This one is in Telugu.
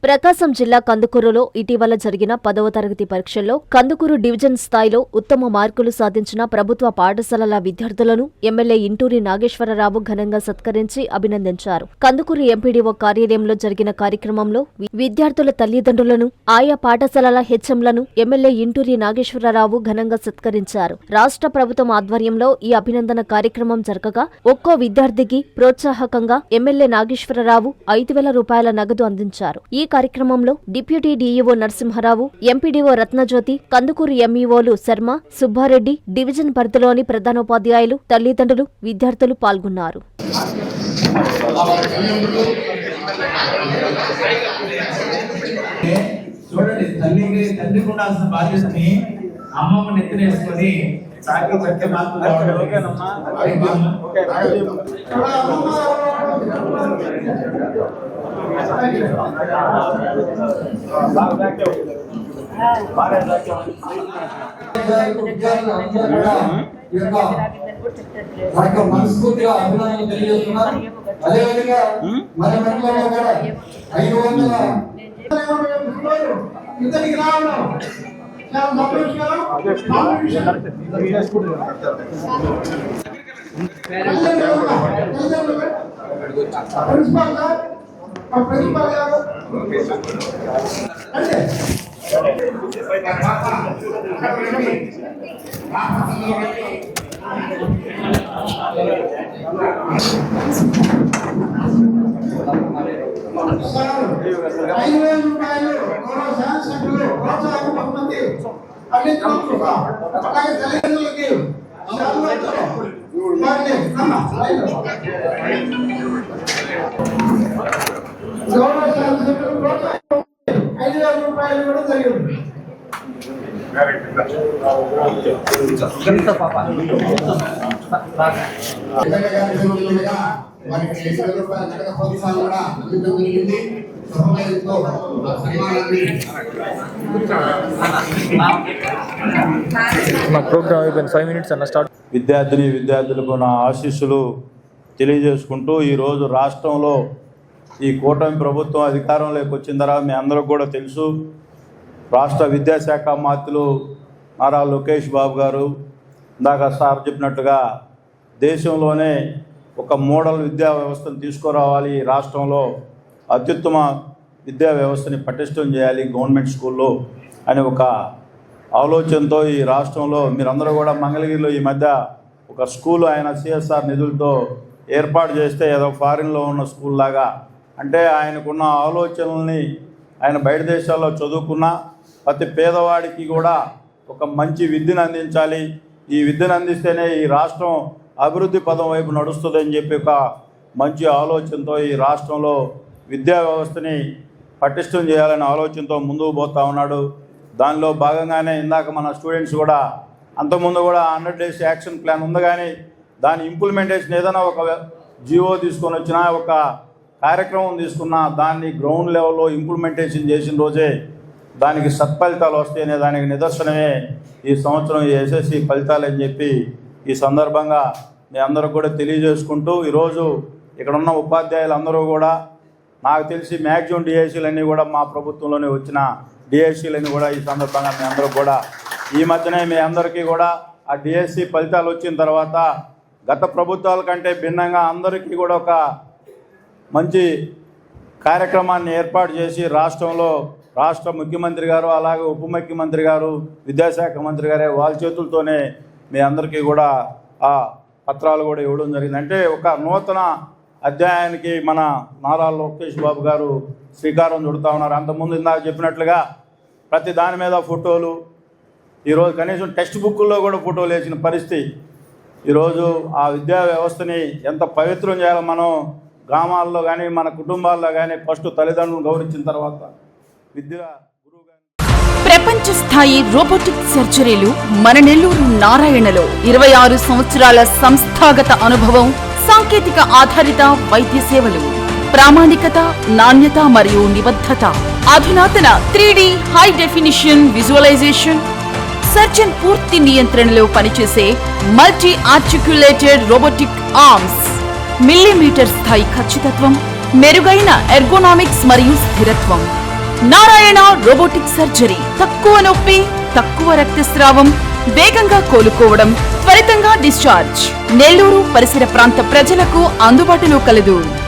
ప్రకాశం జిల్లా కందుకూరులో ఇటీవల జరిగిన 10వ తరగతి పరీక్షల్లో కందుకూరు డివిజన్ స్థాయిలో ఉత్తమ మార్కులు సాధించిన ప్రభుత్వ పాఠశాలల విద్యార్థులను ఎమ్మెల్యే ఇంటూరి నాగేశ్వరరావు ఘనంగా సత్కరించి అభినందించారు. కందుకూరు ఎంపీడీఓ కార్యాలయంలో జరిగిన కార్యక్రమంలో విద్యార్థుల తల్లిదండ్రులను, ఆయా పాఠశాలల హెచ్ఎంలను ఎమ్మెల్యే ఇంటూరి నాగేశ్వరరావు ఘనంగా సత్కరించారు. రాష్ట్ర ప్రభుత్వం ఆధ్వర్యంలో ఈ అభినందన కార్యక్రమం జరగగా ఒక్కో విద్యార్థికి ప్రోత్సాహకంగా ఎమ్మెల్యే నాగేశ్వరరావు 5,000 రూపాయల నగదు అందించారు. ఈ కార్యక్రమంలో deputy DEO Narasimha Rao, MPDO Ratnajyothi, Kandukur ఎంఈఓలు శర్మ, సుబ్బారెడ్డి, డివిజన్ పరిధిలోని ప్రధానోపాధ్యాయులు, తల్లిదండ్రులు, విద్యార్థులు పాల్గొన్నారు. మనస్ఫూర్తిగా అభినందనలు తెలియజేస్తున్నారు. అదేవిధంగా మన మండలంలో కూడా 500 రావడం చాలా సంతోషకరం. ప్రిన్సిపాల్ గారు అంటే విద్యార్థులకు నా ఆశీస్సులు తెలియజేసుకుంటూ ఈరోజు రాష్ట్రంలో ఈ కూటమి ప్రభుత్వం అధికారంలోకి వచ్చిన తర్వాత మీ అందరికి కూడా తెలుసు, రాష్ట్ర విద్యాశాఖ మంత్రులు నారా లోకేష్ బాబు గారు ఇందాక సార్ చెప్పినట్టుగా దేశంలోనే ఒక మోడల్ విద్యా వ్యవస్థను తీసుకురావాలి, రాష్ట్రంలో అత్యుత్తమ విద్యా వ్యవస్థని పటిష్టం చేయాలి గవర్నమెంట్ స్కూల్లో అని ఒక ఆలోచనతో ఈ రాష్ట్రంలో మీరందరూ కూడా మంగళగిరిలో ఈ మధ్య ఒక స్కూల్ ఆయన సిఎస్ఆర్ నిధులతో ఏర్పాటు చేస్తే ఏదో ఫారిన్లో ఉన్న స్కూల్ లాగా, అంటే ఆయనకున్న ఆలోచనల్ని ఆయన బయట దేశాల్లో చదువుకున్న ప్రతి పేదవాడికి కూడా ఒక మంచి విద్యను అందించాలి, ఈ విద్యను అందిస్తేనే ఈ రాష్ట్రం అభివృద్ధి పదం వైపు నడుస్తుందని చెప్పి ఒక మంచి ఆలోచనతో ఈ రాష్ట్రంలో విద్యా వ్యవస్థని పటిష్టం చేయాలనే ఆలోచనతో ముందుకు పోతా ఉన్నాడు. దానిలో భాగంగానే ఇందాక మన స్టూడెంట్స్ కూడా అంతకుముందు కూడా 100 days యాక్షన్ ప్లాన్ ఉంది, కానీ దాని ఇంప్లిమెంటేషన్ ఏదైనా ఒక జీవో తీసుకొని వచ్చినా, ఒక కార్యక్రమం తీసుకున్నా దాన్ని గ్రౌండ్ లెవెల్లో ఇంప్లిమెంటేషన్ చేసిన రోజే దానికి సత్ఫలితాలు వస్తాయనే దానికి నిదర్శనమే ఈ సంవత్సరం ఈ ఎస్ఎస్సి ఫలితాలు అని చెప్పి ఈ సందర్భంగా మీ అందరూ కూడా తెలియజేసుకుంటూ, ఈరోజు ఇక్కడ ఉన్న ఉపాధ్యాయులు అందరూ కూడా నాకు తెలిసి మ్యాక్సిమం డిఎస్సీలన్నీ కూడా మా ప్రభుత్వంలోనే వచ్చిన డిఎస్సీలన్నీ కూడా ఈ సందర్భంగా మీ అందరూ కూడా ఈ మధ్యనే మీ అందరికీ కూడా ఆ డిఎస్సి ఫలితాలు వచ్చిన తర్వాత గత ప్రభుత్వాల కంటే భిన్నంగా అందరికీ కూడా ఒక మంచి కార్యక్రమాన్ని ఏర్పాటు చేసి రాష్ట్రంలో రాష్ట్ర ముఖ్యమంత్రి గారు, అలాగే ఉప ముఖ్యమంత్రి గారు, విద్యాశాఖ మంత్రి గారే వాళ్ళ చేతులతోనే మీ అందరికీ కూడా ఆ పత్రాలు కూడా ఇవ్వడం జరిగింది. అంటే ఒక నూతన అధ్యాయానికి మన నారా లోకేష్ బాబు గారు శ్రీకారం చుడుతూ ఉన్నారు. అంతకుముందు ఇందాక చెప్పినట్లుగా ప్రతి దాని మీద ఫోటోలు, ఈరోజు కనీసం టెక్స్ట్ బుక్కుల్లో కూడా ఫోటోలు వేసిన పరిస్థితి. ఈరోజు ఆ విద్యా వ్యవస్థని ఎంత పవిత్రం చేయాలో మనం గ్రామాల్లో కానీ మన కుటుంబాల్లో కానీ ఫస్ట్ తల్లిదండ్రులను గౌరవించిన తర్వాత విద్య గురువు గాని. ప్రపంచ స్థాయి రోబోటిక్ సర్జరీలు మన నెల్లూరు నారాయణలో 26 సంవత్సరాల సంస్థాగత అనుభవం, సాంకేతిక ఆధారిత వైద్య సేవలు, ప్రామాణికత, నాణ్యత మరియు నిబద్ధత, అధునాతన 3D high definition visualisation, surgeon పూర్తి నియంత్రణలో పనిచేసే multi articulated robotic arms, millimetre స్థాయి ఖచ్చితత్వం, మెరుగైన ఎర్గోనామిక్స్ మరియు స్థిరత్వం, నారాయణ రోబోటిక్ సర్జరీ. తక్కువ నొప్పి, తక్కువ రక్తస్రావం, వేగంగా కోలుకోవడం, త్వరితంగా డిశ్చార్జ్. నెల్లూరు పరిసర ప్రాంత ప్రజలకు అందుబాటులో కలదు.